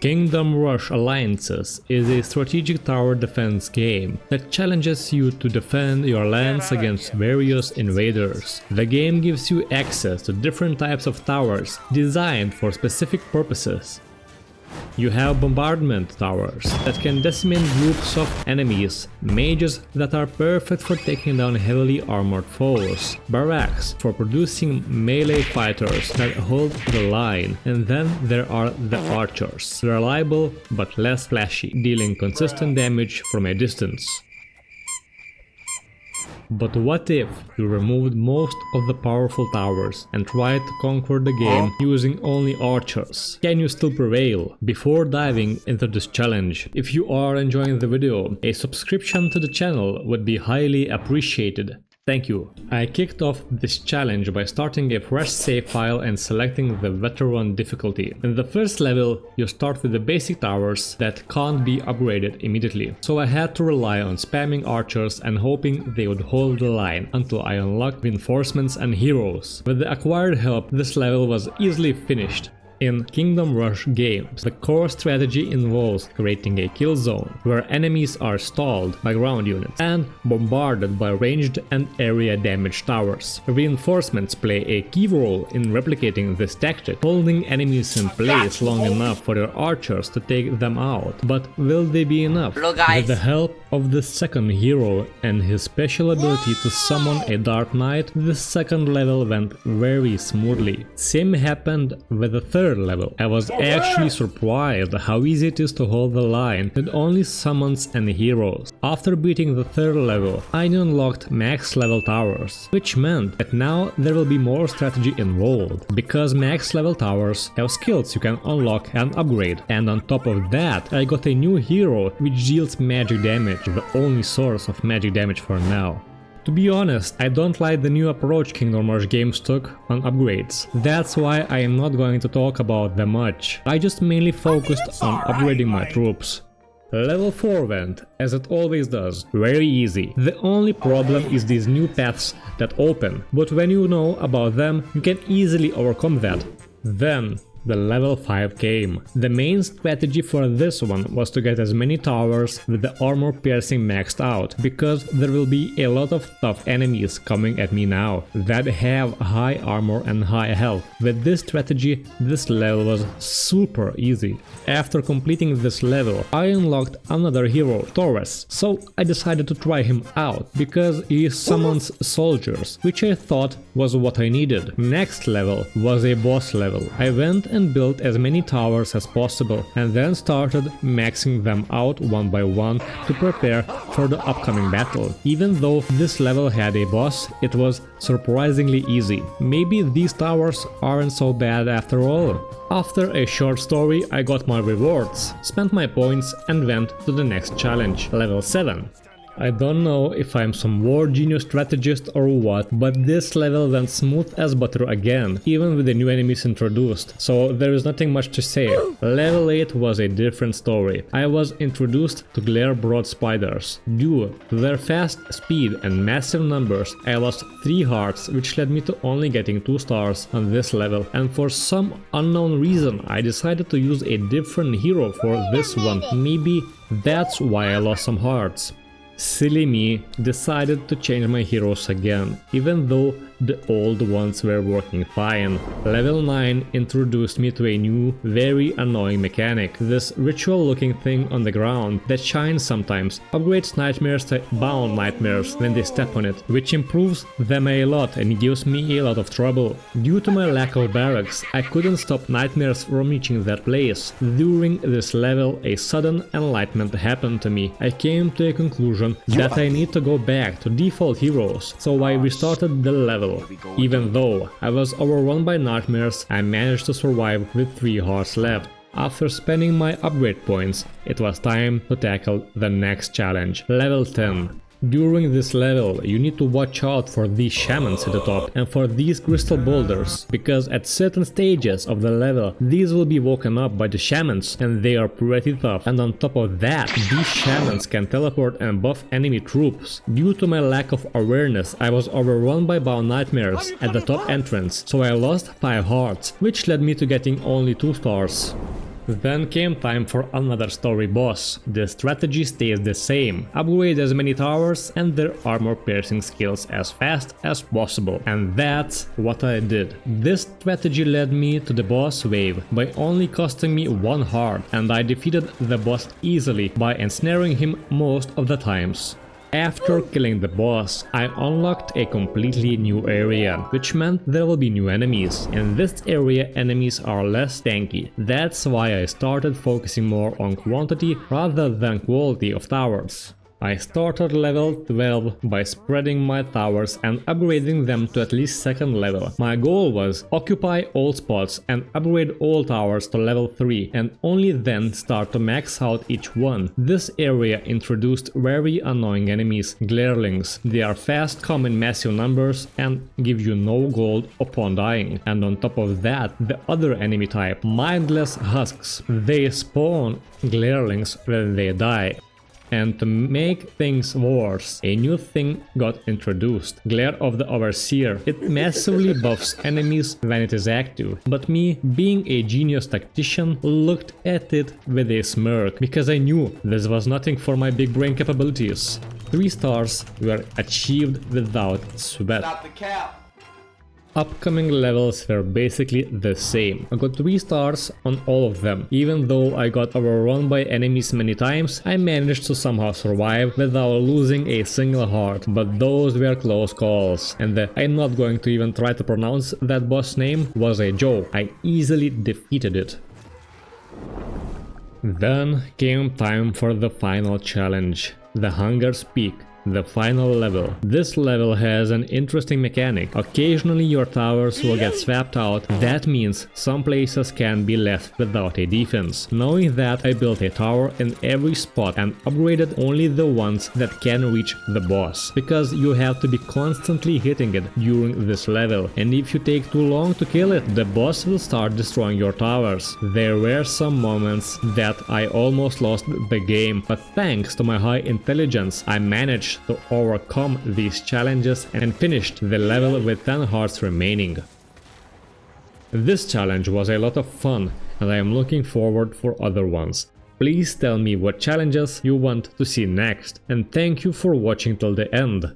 Kingdom Rush Alliances is a strategic tower defense game that challenges you to defend your lands against various invaders. The game gives you access to different types of towers designed for specific purposes. You have bombardment towers that can decimate groups of enemies, mages that are perfect for taking down heavily armored foes, barracks for producing melee fighters that hold the line, and then there are the archers, reliable but less flashy, dealing consistent damage from a distance. But what if you removed most of the powerful towers and tried to conquer the game using only archers? Can you still prevail? Before diving into this challenge, if you are enjoying the video, a subscription to the channel would be highly appreciated. Thank you. I kicked off this challenge by starting a fresh save file and selecting the veteran difficulty. In the first level, you start with the basic towers that can't be upgraded immediately, so I had to rely on spamming archers and hoping they would hold the line until I unlocked reinforcements and heroes. With the acquired help, this level was easily finished. In Kingdom Rush games, the core strategy involves creating a kill zone where enemies are stalled by ground units and bombarded by ranged and area damage towers. Reinforcements play a key role in replicating this tactic, holding enemies in place long enough for your archers to take them out. But will they be enough? With the help of the second hero and his special ability to summon a Dark Knight, the second level went very smoothly. Same happened with the third level. I was actually surprised how easy it is to hold the line with only summons and heroes. After beating the third level, I unlocked max level towers, which meant that now there will be more strategy involved, because max level towers have skills you can unlock and upgrade, and on top of that I got a new hero which deals magic damage, the only source of magic damage for now. To be honest, I don't like the new approach Kingdom Rush games took on upgrades. That's why I am not going to talk about them much. I just mainly focused on upgrading my troops. Level 4 went, as it always does, very easy. The only problem is these new paths that open, but when you know about them, you can easily overcome that. Then the level 5 came. The main strategy for this one was to get as many towers with the armor piercing maxed out, because there will be a lot of tough enemies coming at me now that have high armor and high health. With this strategy, this level was super easy. After completing this level, I unlocked another hero, Taurus, so I decided to try him out, because he summons soldiers, which I thought was what I needed. Next level was a boss level. I went and built as many towers as possible, and then started maxing them out one by one to prepare for the upcoming battle. Even though this level had a boss, it was surprisingly easy. Maybe these towers aren't so bad after all. After a short story, I got my rewards, spent my points and went to the next challenge, level 7. I don't know if I'm some war genius strategist or what, but this level went smooth as butter again, even with the new enemies introduced, so there is nothing much to say. Level 8 was a different story. I was introduced to Glare Brood Spiders. Due to their fast speed and massive numbers, I lost 3 hearts, which led me to only getting 2 stars on this level, and for some unknown reason I decided to use a different hero for this one. Maybe that's why I lost some hearts. Silly me decided to change my heroes again, even though the old ones were working fine. Level 9 introduced me to a new, very annoying mechanic. This ritual looking thing on the ground that shines sometimes upgrades nightmares to bound nightmares when they step on it, which improves them a lot and gives me a lot of trouble. Due to my lack of barracks, I couldn't stop nightmares from reaching that place. During this level, a sudden enlightenment happened to me. I came to a conclusion that I need to go back to default heroes, so I restarted the level. Even though I was overrun by nightmares, I managed to survive with 3 hearts left. After spending my upgrade points, it was time to tackle the next challenge, level 10. During this level, you need to watch out for these shamans at the top and for these crystal boulders, because at certain stages of the level, these will be woken up by the shamans and they are pretty tough. And on top of that, these shamans can teleport and buff enemy troops. Due to my lack of awareness, I was overrun by bound nightmares at the top entrance, so I lost 5 hearts, which led me to getting only 2 stars. Then came time for another story boss. The strategy stays the same. Upgrade as many towers and their armor piercing skills as fast as possible. And that's what I did. This strategy led me to the boss wave by only costing me 1 heart, and I defeated the boss easily by ensnaring him most of the times. After killing the boss, I unlocked a completely new area, which meant there will be new enemies. In this area, enemies are less tanky. That's why I started focusing more on quantity rather than quality of towers. I started level 12 by spreading my towers and upgrading them to at least 2nd level. My goal was occupy all spots and upgrade all towers to level 3 and only then start to max out each one. This area introduced very annoying enemies, Glarelings. They are fast, come in massive numbers and give you no gold upon dying. And on top of that, the other enemy type, Mindless Husks. They spawn Glarelings when they die. And to make things worse, a new thing got introduced, Glare of the Overseer. It massively buffs enemies when it is active, but me, being a genius tactician, looked at it with a smirk, because I knew this was nothing for my big brain capabilities. 3 stars were achieved without sweat. Stop the cap. Upcoming levels were basically the same. I got 3 stars on all of them. Even though I got overrun by enemies many times, I managed to somehow survive without losing a single heart. But those were close calls. And I'm not going to even try to pronounce that boss name was a joke. I easily defeated it. Then came time for the final challenge, the Hunger's Peak. The final level. This level has an interesting mechanic. Occasionally your towers will get swapped out. That means some places can be left without a defense. Knowing that, I built a tower in every spot and upgraded only the ones that can reach the boss. Because you have to be constantly hitting it during this level. And if you take too long to kill it, the boss will start destroying your towers. There were some moments that I almost lost the game, but thanks to my high intelligence, I managed to overcome these challenges and finished the level with 10 hearts remaining. This challenge was a lot of fun and I am looking forward for other ones. Please tell me what challenges you want to see next, and thank you for watching till the end.